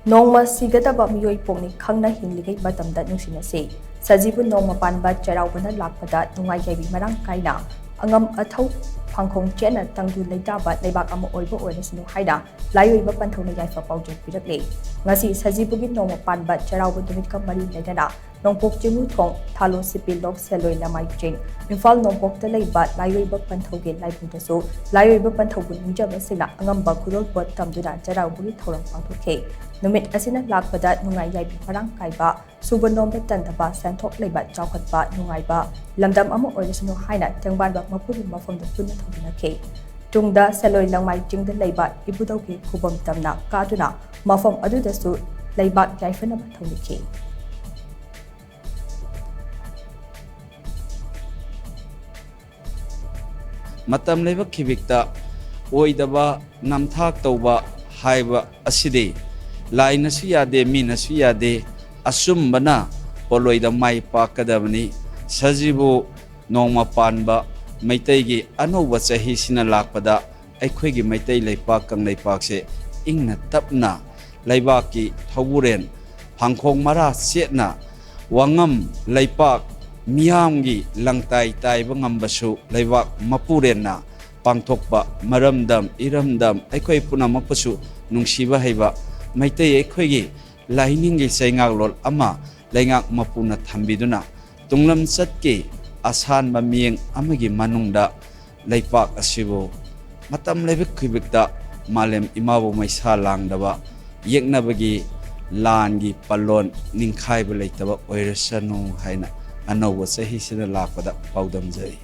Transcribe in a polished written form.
ꯅꯣꯡꯃ ꯁꯤꯒꯗꯕ ꯃꯤꯑꯣꯏ ꯄꯣꯛꯅꯤ ꯈꯪꯅ ꯍꯤꯡꯂꯤꯉꯩ ꯃꯇꯝꯗ ꯅꯨꯡꯁꯤꯅꯁꯤ ꯁꯖꯤꯕꯨ ꯅꯣꯡꯃ ꯄꯥꯟꯕ ꯆꯩꯔꯥꯎꯕꯅ ꯂꯥꯛꯄꯗ ꯅꯨꯡꯉꯥꯏ ꯌꯥꯏꯕꯤ ꯃꯔꯥꯡ ꯀꯥꯏꯅ ꯑꯉꯝ ꯑꯊꯧ ꯐꯥꯡꯈꯣꯡ ꯆꯦꯠꯅ ꯇꯪꯗꯨ ꯂꯩꯇꯥꯕ ꯂꯩꯕꯥꯛ ꯑꯃ ꯑꯣꯏꯕ ꯑꯣꯏꯔꯁꯅꯨ ꯍꯥꯏꯅ ꯂꯥꯏꯑꯣꯏꯕ ꯄꯟꯊꯧꯅ ꯌꯥꯏꯐ ꯄꯥꯎꯖꯦꯜ ꯄꯤꯔꯛꯂꯤ ꯉꯁꯤ ꯁꯖꯤꯕꯨꯒꯤ ꯅꯣꯡꯃ ꯄꯥꯟꯕ ꯆꯩꯔꯥꯎꯕ ꯅꯨꯃꯤꯠꯀ ꯃꯔꯤ ꯂꯩꯅꯅ ꯅꯣꯡꯄꯣꯛ ꯆꯤꯡꯃꯨꯊꯣꯡ ꯊꯥꯂꯣ ꯁꯤꯄꯤꯂꯣꯛ ꯁꯦꯂꯣꯏ ꯂꯃꯥꯏ ꯆꯤꯡ ꯏꯝꯐꯥꯜ ꯅꯣꯡꯄꯣꯛꯇ ꯂꯩꯕ ꯂꯥꯏꯑꯣꯏꯕ ꯄꯟꯊꯧꯒꯤ ꯂꯥꯏꯕꯨꯡꯗꯁꯨ ꯂꯥꯏꯑꯣꯏꯕ ꯄꯟꯊꯧꯕꯨ ꯅꯤꯡꯖꯕꯁꯤꯡꯅ ꯑꯉꯝꯕ ꯈꯨꯗꯣꯜꯄꯣꯠ ꯇꯝꯗꯨꯅ ꯆꯩꯔꯥꯎꯕꯒꯤ ꯊꯧꯔꯝ ꯄꯥꯡꯊꯣꯛꯈꯤ ꯅꯨꯃꯤꯠ ꯑꯁꯤꯅ ꯂꯥꯛꯄꯗ ꯅꯨꯡꯉꯥꯏ ꯌꯥꯏꯕꯤ ꯃꯔꯥꯡ ꯀꯥꯏꯕ ꯁꯨꯕ ꯅꯣꯝꯕ ꯇꯟꯗꯕ ꯁꯦꯟꯊꯣꯛ ꯂꯩꯕ ꯆꯥꯎꯈꯠꯄ ꯅꯨꯡꯉꯥꯏꯕ ꯂꯝꯗꯝ ꯑꯃ ꯑꯣꯏꯔꯁꯅꯨ ꯍꯥꯏꯅ ꯇꯦꯡꯕꯥꯟꯕ ꯃꯄꯨꯒꯤ ꯃꯐꯝꯗ ꯄꯨꯟꯅ ꯊꯧꯒꯠꯅꯈꯤ ꯇꯨꯡꯗ ꯁꯦꯂꯣꯏ ꯂꯪꯃꯥꯏ ꯆꯤꯡꯗ ꯂꯩꯕ ꯏꯕꯨꯙꯧꯒꯤ ꯈꯨꯕꯝ ꯇꯝꯅ ꯀꯥꯗꯨꯅ ꯃꯐꯝ ꯑꯗꯨꯗꯁꯨ ꯂꯩꯕꯥꯛ ꯌꯥꯏꯐꯅꯕ ꯊꯧꯅꯤꯈꯤ ꯃꯇꯝ ꯂꯩꯕ ꯈꯤꯕꯤꯛꯇ ꯑꯣꯏꯗꯕ ꯅꯝꯊꯥꯛ ꯇꯧꯕ ꯍꯥꯏꯕ ꯑꯁꯤꯗꯤ ꯂꯥꯏꯅꯁꯨ ꯌꯥꯗꯦ ꯃꯤꯅꯁꯨ ꯌꯥꯗꯦ ꯑꯆꯨꯝꯕꯅ ꯄꯣꯠꯂꯣꯏꯗ ꯃꯥꯏ ꯄꯥꯛꯀꯗꯕꯅꯤ ꯁꯖꯤꯕꯨ ꯅꯣꯡꯃ ꯄꯥꯟꯕ ꯃꯩꯇꯩꯒꯤ ꯑꯅꯧꯕ ꯆꯍꯤꯁꯤꯅ ꯂꯥꯛꯄꯗ ꯑꯩꯈꯣꯏꯒꯤ ꯃꯩꯇꯩ ꯂꯩꯄꯥꯛ ꯀꯪꯂꯩꯄꯥꯛꯁꯦ ꯏꯪꯅ ꯇꯞꯅ ꯂꯩꯕꯥꯛꯀꯤ ꯊꯧꯕꯨꯔꯦꯟ ꯐꯥꯡꯈꯣꯡ ꯃꯔꯥ ꯆꯦꯠꯅ ꯋꯥꯉꯝ ꯂꯩꯄꯥꯛ ꯃꯤꯌꯥꯝꯒꯤ ꯂꯪꯇꯥꯏ ꯇꯥꯏꯕ ꯉꯝꯕꯁꯨ ꯂꯩꯕꯥꯛ ꯃꯄꯨꯔꯦꯟꯅ ꯄꯥꯡꯊꯣꯛꯄ ꯃꯔꯝꯗꯝ ꯏꯔꯝꯗꯝ ꯑꯩꯈꯣꯏ ꯄꯨꯝꯅꯃꯛꯄꯨꯁꯨ ꯅꯨꯡꯁꯤꯕ ꯍꯩꯕ ꯃꯩꯇꯩ ꯑꯩꯈꯣꯏꯒꯤ ꯂꯥꯏꯅꯤꯡꯒꯤ ꯆꯩꯉꯥꯛꯂꯣꯟ ꯑꯃ ꯂꯩꯉꯥꯛ ꯃꯄꯨꯅ ꯊꯝꯕꯤꯗꯨꯅ ꯇꯨꯡꯂꯝꯆꯠꯀꯤ ꯑꯁꯥꯟꯕ ꯃꯤꯠꯌꯦꯡ ꯑꯃꯒꯤ ꯃꯅꯨꯡꯗ ꯂꯩꯄꯥꯛ ꯑꯁꯤꯕꯨ ꯃꯇꯝ ꯂꯩꯕ ꯈꯤꯕꯤꯛꯇ ꯃꯥꯂꯦꯝ ꯏꯃꯥꯕꯨ ꯃꯩꯁꯥ ꯂꯥꯡꯗꯕ ꯌꯦꯛꯅꯕꯒꯤ ꯂꯥꯟꯒꯤ ꯄꯜꯂꯣꯟ ꯅꯤꯡꯈꯥꯏꯕ ꯂꯩꯇꯕ ꯑꯣꯏꯔꯁꯅꯨ ꯍꯥꯏꯅ ꯑꯅꯧꯕ ꯆꯍꯤꯁꯤꯗ ꯂꯥꯛꯄꯗ ꯄꯥꯎꯗꯝꯖꯔꯤ